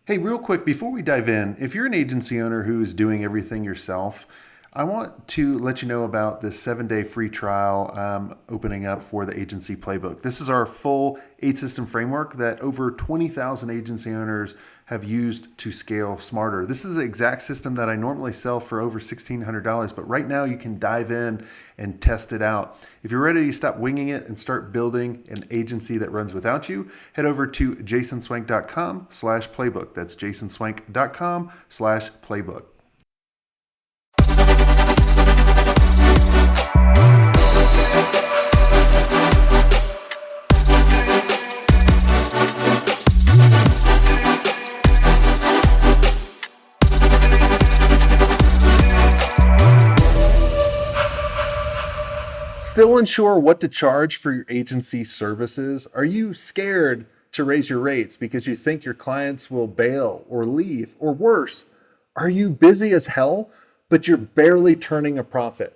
Hey, real quick, before we dive in, if you're an agency owner who is doing everything yourself, I want to let you know about this 7-day free trial opening up for the agency playbook. This is our full 8 system framework that over 20,000 agency owners have used to scale smarter. This is the exact system that I normally sell for over $1,600, but right now you can dive in and test it out. If you're ready to stop winging it and start building an agency that runs without you, head over to jasonswank.com/playbook. That's jasonswank.com/playbook. Still unsure what to charge for your agency services? Are you scared to raise your rates because you think your clients will bail or leave? Or worse, are you busy as hell, but you're barely turning a profit?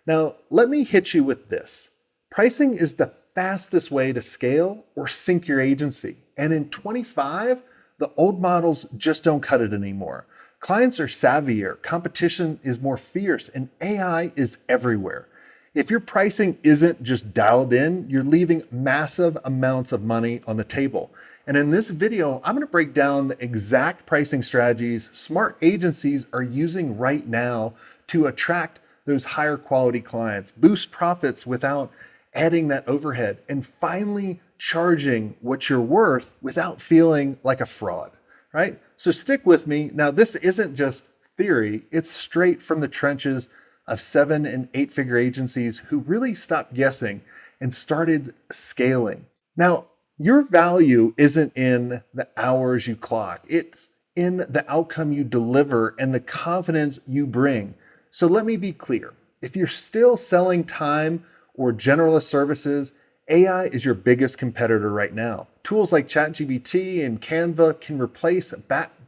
Now, let me hit you with this. Pricing is the fastest way to scale or sink your agency. And in 25, the old models just don't cut it anymore. Clients are savvier, competition is more fierce, and AI is everywhere. If your pricing isn't just dialed in, you're leaving massive amounts of money on the table. And in this video, I'm going to break down the exact pricing strategies smart agencies are using right now to attract those higher quality clients, boost profits without adding that overhead, and finally charging what you're worth without feeling like a fraud, right? So stick with me. Now, this isn't just theory, it's straight from the trenches of 7 and 8 figure agencies who really stopped guessing and started scaling. Now, your value isn't in the hours you clock, it's in the outcome you deliver and the confidence you bring. So let me be clear. If you're still selling time or generalist services, AI is your biggest competitor right now. Tools like ChatGPT and Canva can replace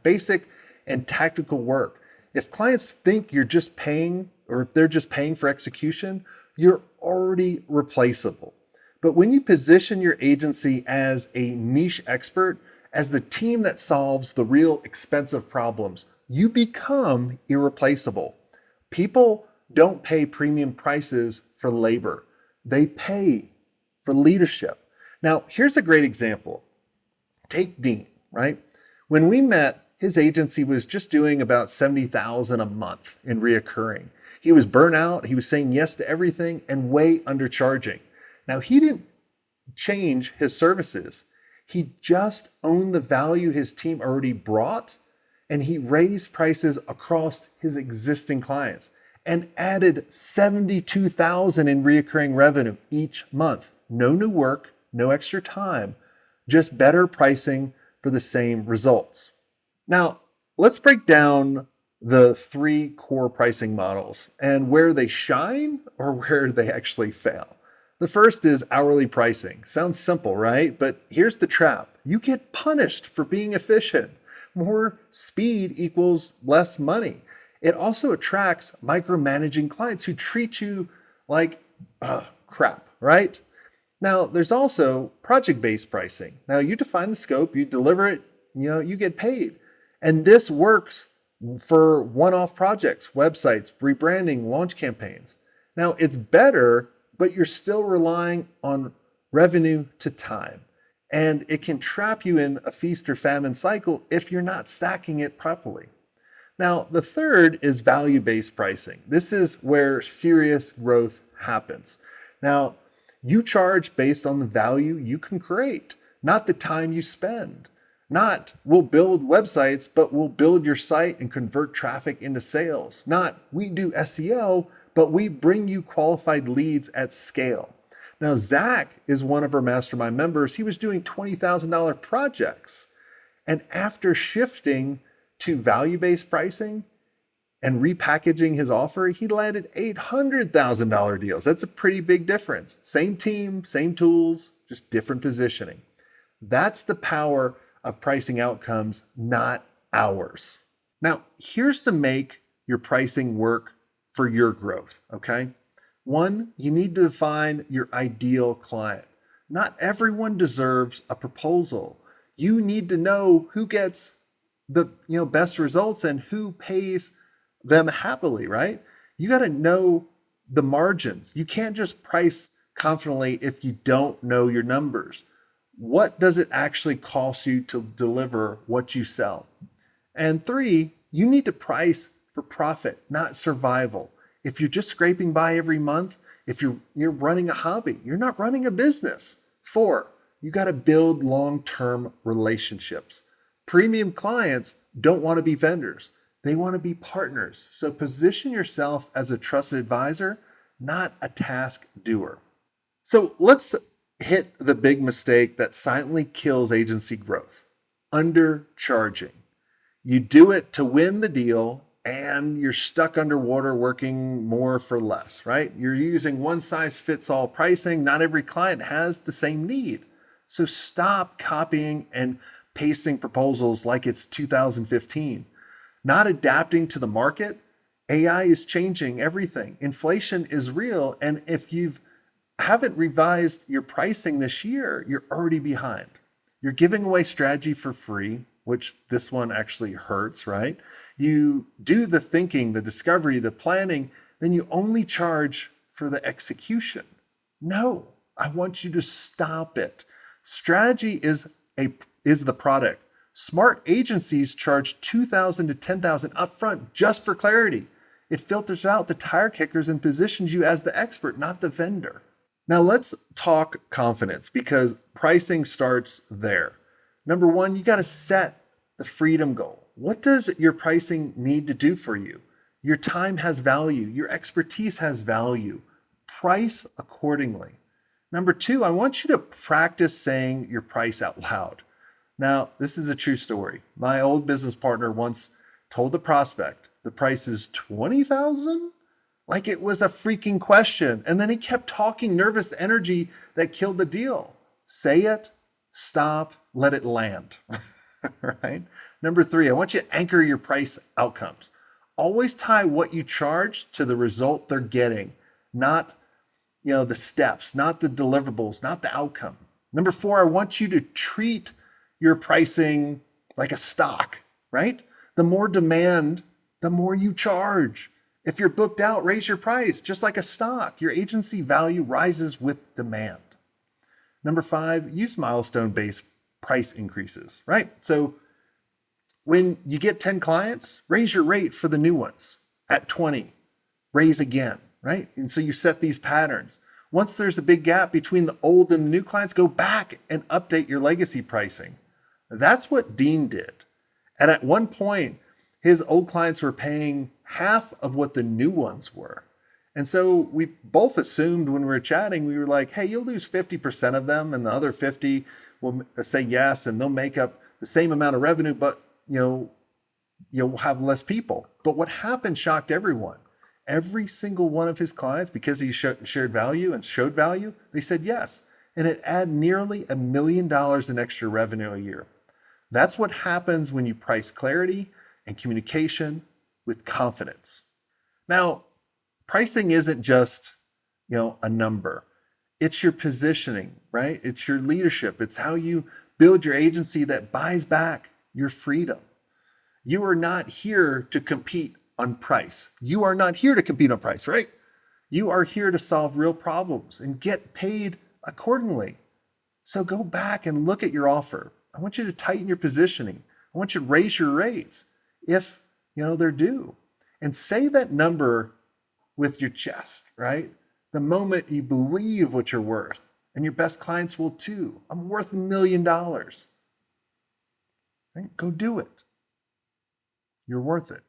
basic and tactical work. If clients think you're just paying, or if they're just paying for execution, you're already replaceable. But when you position your agency as a niche expert, as the team that solves the real expensive problems, you become irreplaceable. People don't pay premium prices for labor. They pay for leadership. Now, here's a great example. Take Dean, right? When we met, his agency was just doing about $70,000 a month in reoccurring. He was burnt out, he was saying yes to everything and way undercharging. Now, he didn't change his services. He just owned the value his team already brought, and he raised prices across his existing clients and added $72,000 in reoccurring revenue each month. No new work, no extra time, just better pricing for the same results. Now, let's break down the 3 core pricing models and where they shine or where they actually fail. The first is hourly pricing. Sounds simple, right? But here's the trap. You get punished for being efficient. More speed equals less money. It also attracts micromanaging clients who treat you like crap, right? Now, there's also project-based pricing. Now, you define the scope, you deliver it, you get paid. And this works for one-off projects, websites, rebranding, launch campaigns. Now, it's better, but you're still relying on revenue to time. And it can trap you in a feast or famine cycle if you're not stacking it properly. Now, the third is value-based pricing. This is where serious growth happens. Now, you charge based on the value you can create, not the time you spend. Not, we'll build websites, but we'll build your site and convert traffic into sales. Not, we do SEO, but we bring you qualified leads at scale. Now, Zach is one of our mastermind members. He was doing $20,000 projects. And after shifting to value-based pricing and repackaging his offer, he landed $800,000 deals. That's a pretty big difference. Same team, same tools, just different positioning. That's the power of pricing outcomes, not hours. Now, here's to make your pricing work for your growth, okay? 1, you need to define your ideal client. Not everyone deserves a proposal. You need to know who gets the best results and who pays them happily, right? You got to know the margins. You can't just price confidently if you don't know your numbers. What does it actually cost you to deliver what you sell? And three, you need to price for profit, not survival. If you're just scraping by every month, if you're running a hobby, you're not running a business. Four, you got to build long-term relationships. Premium clients don't want to be vendors. They want to be partners. So position yourself as a trusted advisor, not a task doer. So let's hit the big mistake that silently kills agency growth: undercharging. You do it to win the deal and you're stuck underwater working more for less, right? You're using one size fits all pricing. Not every client has the same need. So stop copying and pasting proposals like it's 2015. Not adapting to the market. AI is changing everything. Inflation is real. And if you haven't revised your pricing this year, you're already behind. You're giving away strategy for free, which this one actually hurts, right? You do the thinking, the discovery, the planning, then you only charge for the execution. No, I want you to stop it. Strategy is the product. Smart agencies charge $2,000 to $10,000 upfront just for clarity. It filters out the tire kickers and positions you as the expert, not the vendor. Now let's talk confidence, because pricing starts there. Number one, you got to set the freedom goal. What does your pricing need to do for you? Your time has value. Your expertise has value. Price accordingly. Number two, I want you to practice saying your price out loud. Now, this is a true story. My old business partner once told the prospect, the price is $20,000? Like it was a freaking question. And then he kept talking, nervous energy that killed the deal. Say it, stop, let it land. Right? Number three, I want you to anchor your price outcomes. Always tie what you charge to the result they're getting, not the steps, not the deliverables, not the outcome. Number four, I want you to treat your pricing like a stock, right? The more demand, the more you charge. If you're booked out, raise your price, just like a stock. Your agency value rises with demand. Number five, use milestone-based price increases, right? So when you get 10 clients, raise your rate for the new ones. At 20, raise again, right? And so you set these patterns. Once there's a big gap between the old and the new clients, go back and update your legacy pricing. That's what Dean did. And at one point, his old clients were paying half of what the new ones were. And so we both assumed when we were chatting, we were like, hey, you'll lose 50% of them and the other 50 will say yes, and they'll make up the same amount of revenue, but you'll have less people. But what happened shocked everyone. Every single one of his clients, because he shared value and showed value, they said yes. And it added nearly $1 million in extra revenue a year. That's what happens when you price clarity and communication with confidence. Now, pricing isn't just, a number. It's your positioning, right? It's your leadership. It's how you build your agency that buys back your freedom. You are not here to compete on price. You are not here to compete on price, right? You are here to solve real problems and get paid accordingly. So go back and look at your offer. I want you to tighten your positioning. I want you to raise your rates if, they're due. And say that number with your chest, right? The moment you believe what you're worth, and your best clients will too. I'm worth $1 million. Right? Go do it. You're worth it.